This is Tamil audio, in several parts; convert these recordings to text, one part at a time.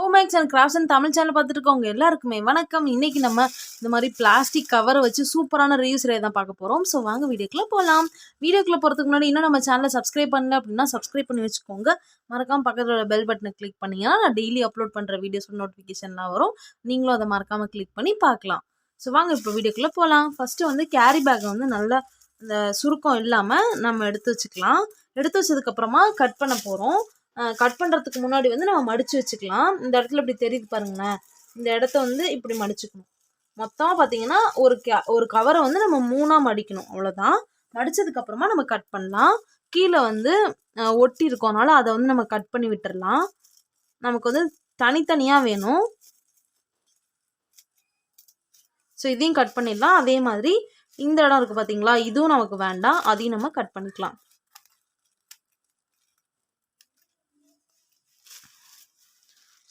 ஹோம்மேக்ஸ் and crafts and Tamil channel பார்த்துட்டு இருக்கவங்க எல்லாருக்குமே வணக்கம். இன்னைக்கு நம்ம இந்த மாதிரி பிளாஸ்டிக் கவரை வச்சு சூப்பரான ரிவ்யூஸ் தான் பார்க்க போகிறோம். ஸோ வாங்க வீடியோக்குள்ளே போகலாம். வீடியோக்குள்ளே போகிறதுக்கு முன்னாடி இன்னும் நம்ம சேனலை சப்ஸ்கிரைப் பண்ணல அப்படின்னா சப்ஸ்கிரைப் பண்ணி வச்சுக்கோங்க. மறக்காமல் பக்கத்தில் பெல் பட்டனை கிளிக் பண்ணிங்கன்னா நான் டெய்லி அப்லோட் பண்ணுற வீடியோஸ் நோட்டிஃபிகேஷன்லாம் வரும். நீங்களும் அதை மறக்காமல் கிளிக் பண்ணி பார்க்கலாம். ஸோ வாங்க இப்போ வீடியோக்குள்ளே போகலாம். ஃபஸ்ட்டு வந்து கேரி பேக்கை வந்து நல்லா இந்த சுருக்கம் இல்லாமல் நம்ம எடுத்து வச்சுக்கலாம். எடுத்து வச்சதுக்கப்புறமா கட் பண்ண போகிறோம். கட் பண்ணுறதுக்கு முன்னாடி வந்து நம்ம மடித்து வச்சுக்கலாம். இந்த இடத்துல இப்படி தெரியுது பாருங்களேன், இந்த இடத்த வந்து இப்படி மடிச்சுக்கணும். மொத்தமாக பார்த்தீங்கன்னா ஒரு கவரை வந்து நம்ம 3ஆக மடிக்கணும், அவ்வளோதான். மடித்ததுக்கப்புறமா நம்ம கட் பண்ணலாம். கீழே வந்து ஒட்டி இருக்கோனால அதை வந்து நம்ம கட் பண்ணி விட்டுடலாம். நமக்கு வந்து தனித்தனியாக வேணும். ஸோ இதையும் கட் பண்ணிடலாம். அதே மாதிரி இந்த இடம் இருக்குது பார்த்தீங்களா, இதுவும் நமக்கு வேண்டாம், அதையும் நம்ம கட் பண்ணிக்கலாம்.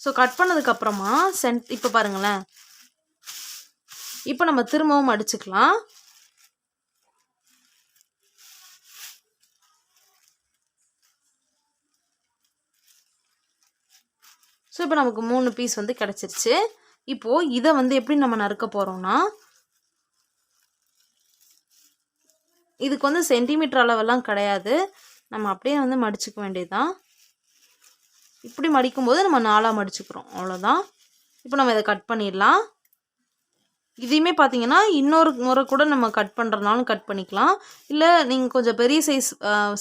ஸோ கட் பண்ணதுக்கப்புறமா இப்போ பாருங்களேன், இப்போ நம்ம திரும்பவும் அடிச்சுக்கலாம். ஸோ இப்போ நமக்கு 3 பீஸ் வந்து கிடச்சிருச்சு. இப்போது இதை வந்து எப்படி நம்ம நறுக்க போகிறோம்னா, இதுக்கு வந்து சென்டிமீட்டர் அளவெல்லாம் கிடையாது, நம்ம அப்படியே வந்து மடிச்சுக்க வேண்டியதுதான். இப்படி மடிக்கும்போது நம்ம 4ஆக மடிச்சுக்கிறோம், அவ்வளோதான். இப்போ நம்ம இதை கட் பண்ணிடலாம். இதையுமே பார்த்தீங்கன்னா இன்னொரு முறை கூட நம்ம கட் பண்ணுறதுனாலும் கட் பண்ணிக்கலாம். இல்லை நீங்கள் கொஞ்சம் பெரிய சைஸ்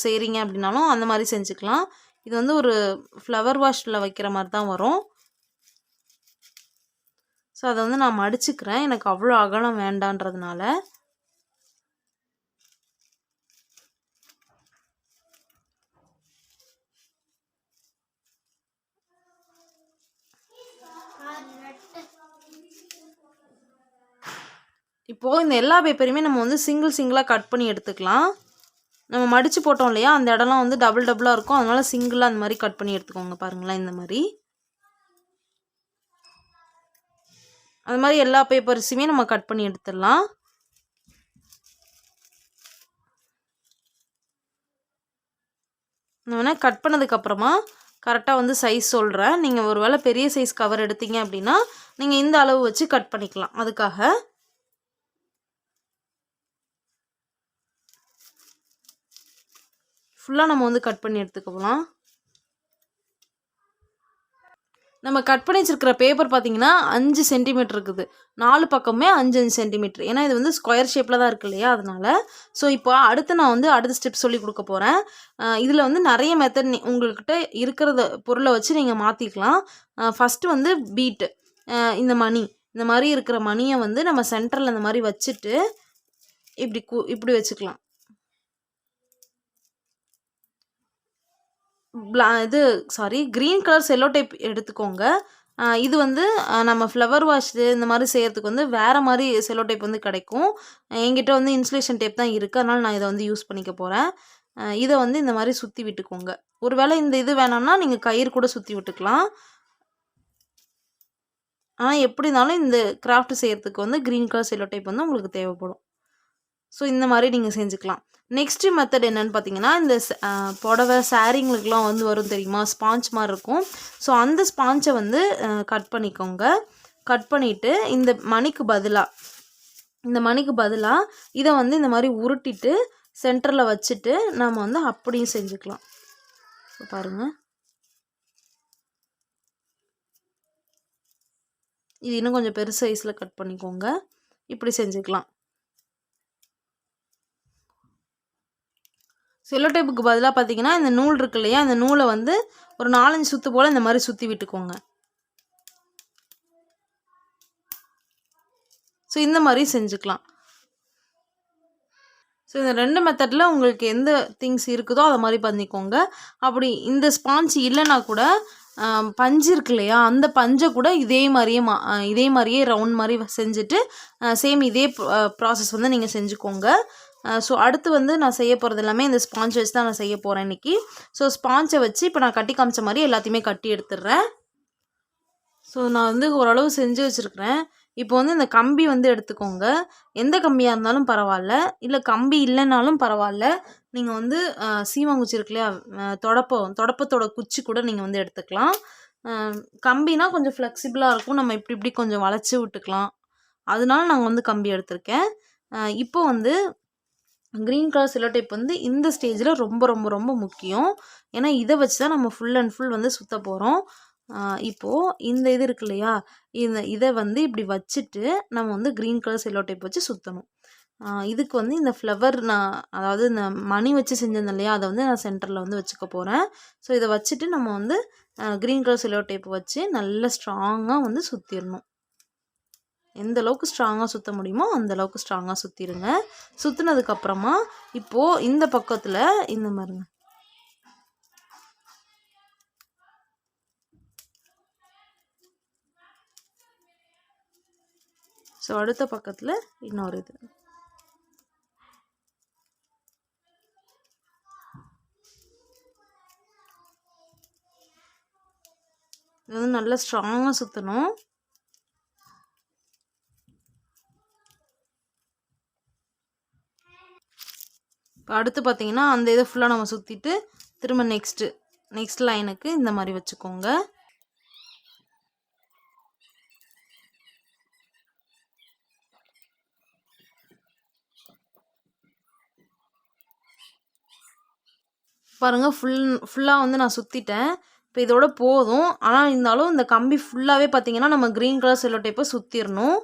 செய்கிறீங்க அப்படின்னாலும் அந்த மாதிரி செஞ்சுக்கலாம். இது வந்து ஒரு ஃப்ளவர் வாஷில் வைக்கிற மாதிரி தான் வரும். ஸோ அதை வந்து நான் மடிச்சுக்கிறேன், எனக்கு அவ்வளோ அகலம் வேண்டான்றதுனால. இப்போது இந்த எல்லா பேப்பரையுமே நம்ம வந்து சிங்கிளாக கட் பண்ணி எடுத்துக்கலாம். நம்ம மடித்து போட்டோம் இல்லையா, அந்த இடம்லாம் வந்து டபுளாக இருக்கும், அதனால சிங்கிளாக அந்த மாதிரி கட் பண்ணி எடுத்துக்கோங்க. பாருங்களேன், இந்த மாதிரி அது மாதிரி எல்லா பேப்பர்ஸுமே நம்ம கட் பண்ணி எடுத்துடலாம். நான் கட் பண்ணதுக்கப்புறமா கரெக்டாக வந்து சைஸ் சொல்கிறேன். நீங்கள் ஒரு வேளை பெரிய சைஸ் கவர் எடுத்தீங்க அப்படின்னா நீங்கள் இந்த அளவு வச்சு கட் பண்ணிக்கலாம். அதுக்காக ஃபுல்லாக நம்ம வந்து கட் பண்ணி எடுத்துக்கலாம். நம்ம கட் பண்ணி வச்சுருக்கிற பேப்பர் பார்த்திங்கன்னா 5 சென்டிமீட்டர் இருக்குது. 4 பக்கமே 5 சென்டிமீட்டர். ஏன்னா இது வந்து ஸ்கொயர் ஷேப்பில் தான் இருக்குது இல்லையா, அதனால். ஸோ இப்போ நான் வந்து அடுத்த ஸ்டெப் சொல்லி கொடுக்க போகிறேன். இதில் வந்து நிறைய மெத்தட் உங்கள்கிட்ட இருக்கிறத பொருளை வச்சு நீங்கள் மாற்றிக்கலாம். ஃபஸ்ட்டு வந்து பீட்டு, இந்த மணி, இந்த மாதிரி இருக்கிற மணியை வந்து நம்ம சென்டரில் இந்த மாதிரி வச்சுட்டு இப்படி வச்சுக்கலாம். க்ரீன் கலர் செல்லோ டேப் எடுத்துக்கோங்க. இது வந்து நம்ம ஃப்ளவர் வாஷ் இந்த மாதிரி செய்கிறதுக்கு வந்து வேறு மாதிரி செல்லோ டேப் வந்து கிடைக்கும். என்கிட்ட வந்து இன்சுலேஷன் டேப் தான் இருக்குது, அதனால் நான் இதை வந்து யூஸ் பண்ணிக்க போகிறேன். இதை வந்து இந்த மாதிரி சுற்றி விட்டுக்கோங்க. ஒருவேளை இந்த இது வேணாம்னா நீங்கள் கயிறு கூட சுற்றி விட்டுக்கலாம். ஆனால் எப்படி இருந்தாலும் இந்த கிராஃப்ட் செய்கிறதுக்கு வந்து க்ரீன் கலர் செல்லோ டேப் வந்து உங்களுக்கு தேவைப்படும். ஸோ இந்த மாதிரி நீங்கள் செஞ்சுக்கலாம். நெக்ஸ்ட்டு மெத்தட் என்னென்னு பார்த்தீங்கன்னா, இந்த புடவை சாரீங்களுக்கெலாம் வந்து வரும் தெரியுமா, ஸ்பாஞ்ச் மாதிரி இருக்கும். ஸோ அந்த ஸ்பாஞ்சை வந்து கட் பண்ணிக்கோங்க. கட் பண்ணிவிட்டு இந்த மணிக்கு பதிலாக இதை வந்து இந்த மாதிரி உருட்டிட்டு சென்டரில் வச்சுட்டு நம்ம வந்து அப்படியும் செஞ்சுக்கலாம். பாருங்கள், இது இன்னும் கொஞ்சம் பெருசு சைஸில் கட் பண்ணிக்கோங்க. இப்படி செஞ்சுக்கலாம். செல்லோ டேப்புக்கு பதிலாக பார்த்தீங்கன்னா இந்த நூல் இருக்கு இல்லையா, இந்த நூலை வந்து ஒரு 4-5 சுற்று போல் இந்த மாதிரி சுற்றி விட்டுக்கோங்க. ஸோ இந்த மாதிரி செஞ்சுக்கலாம். ஸோ இந்த 2 மெத்தடில் உங்களுக்கு எந்த திங்ஸ் இருக்குதோ அதை மாதிரி பண்ணிக்கோங்க. அப்படி இந்த ஸ்பாஞ்ச் இல்லைனா கூட பஞ்சு இருக்கு இல்லையா, அந்த பஞ்சை கூட இதே மாதிரியே ரவுண்ட் மாதிரி செஞ்சுட்டு சேம் இதே ப்ராசஸ் வந்து நீங்கள் செஞ்சுக்கோங்க. ஸோ அடுத்து வந்து நான் செய்ய போகிறது எல்லாமே இந்த ஸ்பாஞ்ச் வச்சு தான் நான் செய்ய போகிறேன் இன்றைக்கி. ஸோ ஸ்பாஞ்சை வச்சு இப்போ நான் கட்டி காமிச்ச மாதிரி எல்லாத்தையுமே கட்டி எடுத்துடுறேன். ஸோ நான் வந்து ஓரளவு செஞ்சு வச்சுருக்கிறேன். இப்போ வந்து இந்த கம்பி வந்து எடுத்துக்கோங்க. எந்த கம்பியாக இருந்தாலும் பரவாயில்ல, இல்லை கம்பி இல்லைனாலும் பரவாயில்ல. நீங்கள் வந்து சீமாங்குச்சி இருக்கு இல்லையா, தொடப்பத்தோட குச்சி கூட நீங்கள் வந்து எடுத்துக்கலாம். கம்பினா கொஞ்சம் ஃப்ளெக்சிபிளாக இருக்கும், நம்ம இப்படி இப்படி கொஞ்சம் வளைச்சி விட்டுக்கலாம். அதனால நாங்கள் வந்து கம்பி எடுத்திருக்கேன். இப்போ வந்து க்ரீன் கலர் செல்லோ டேப் வந்து இந்த ஸ்டேஜில் ரொம்ப ரொம்ப ரொம்ப முக்கியம். ஏன்னா இதை வச்சு தான் நம்ம ஃபுல் அண்ட் ஃபுல் வந்து சுற்ற போகிறோம். இப்போது இந்த இது இருக்கு இல்லையா, இதை வந்து இப்படி வச்சுட்டு நம்ம வந்து க்ரீன் கலர் செல்லோ டேப் வச்சு சுற்றணும். இதுக்கு வந்து இந்த ஃப்ளவர் அதாவது இந்த மணி வச்சு செஞ்சிருந்தேன் இல்லையா, அதை வந்து நான் சென்டரில் வந்து வச்சுக்க போகிறேன். ஸோ இதை வச்சுட்டு நம்ம வந்து க்ரீன் கலர் செல்லோ டேப் வச்சு நல்லா ஸ்ட்ராங்காக வந்து சுற்றிடணும். எந்த அளவுக்கு ஸ்ட்ராங்காக சுற்ற முடியுமோ அந்த அளவுக்கு ஸ்ட்ராங்காக சுற்றிடுங்க. சுற்றினதுக்கப்புறமா இப்போது இந்த பக்கத்தில் இந்த மாதிரிங்க, ஸோ அடுத்த பக்கத்தில் இன்னொரு இது. இது வந்து நல்லா ஸ்ட்ராங்காக சுற்றணும். இப்போ அடுத்து பார்த்தீங்கன்னா அந்த இதை ஃபுல்லாக நம்ம சுற்றிட்டு திரும்ப நெக்ஸ்ட் லைனுக்கு இந்த மாதிரி வச்சுக்கோங்க. பாருங்கள் ஃபுல்லாக வந்து நான் சுற்றிட்டேன். இப்போ இதோட போதும். ஆனால் இருந்தாலும் இந்த கம்பி ஃபுல்லாகவே பார்த்தீங்கன்னா நம்ம க்ரீன் கலர் செல்லோ டேப்பை சுற்றிடணும்.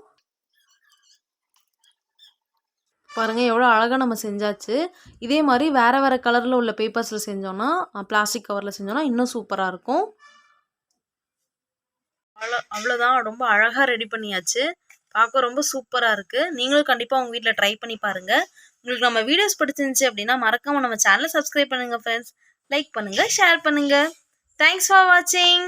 பாருங்கள் எவ்வளோ அழகாக நம்ம செஞ்சாச்சு. இதே மாதிரி வேறு வேறு கலரில் உள்ள பேப்பர்ஸில் செஞ்சோன்னா, பிளாஸ்டிக் கவரில் செஞ்சோன்னா இன்னும் சூப்பராக இருக்கும். அவ்வளோதான், ரொம்ப அழகாக ரெடி பண்ணியாச்சு. பார்க்க ரொம்ப சூப்பராக இருக்குது. நீங்களும் கண்டிப்பாக உங்கள் வீட்டில் ட்ரை பண்ணி பாருங்கள். உங்களுக்கு நம்ம வீடியோஸ் பிடிச்சிருந்துச்சி அப்படின்னா மறக்காமல் நம்ம சேனலை சப்ஸ்கிரைப் பண்ணுங்கள் ஃப்ரெண்ட்ஸ். லைக் பண்ணுங்கள், ஷேர் பண்ணுங்கள். தேங்க்ஸ் ஃபார் வாட்சிங்.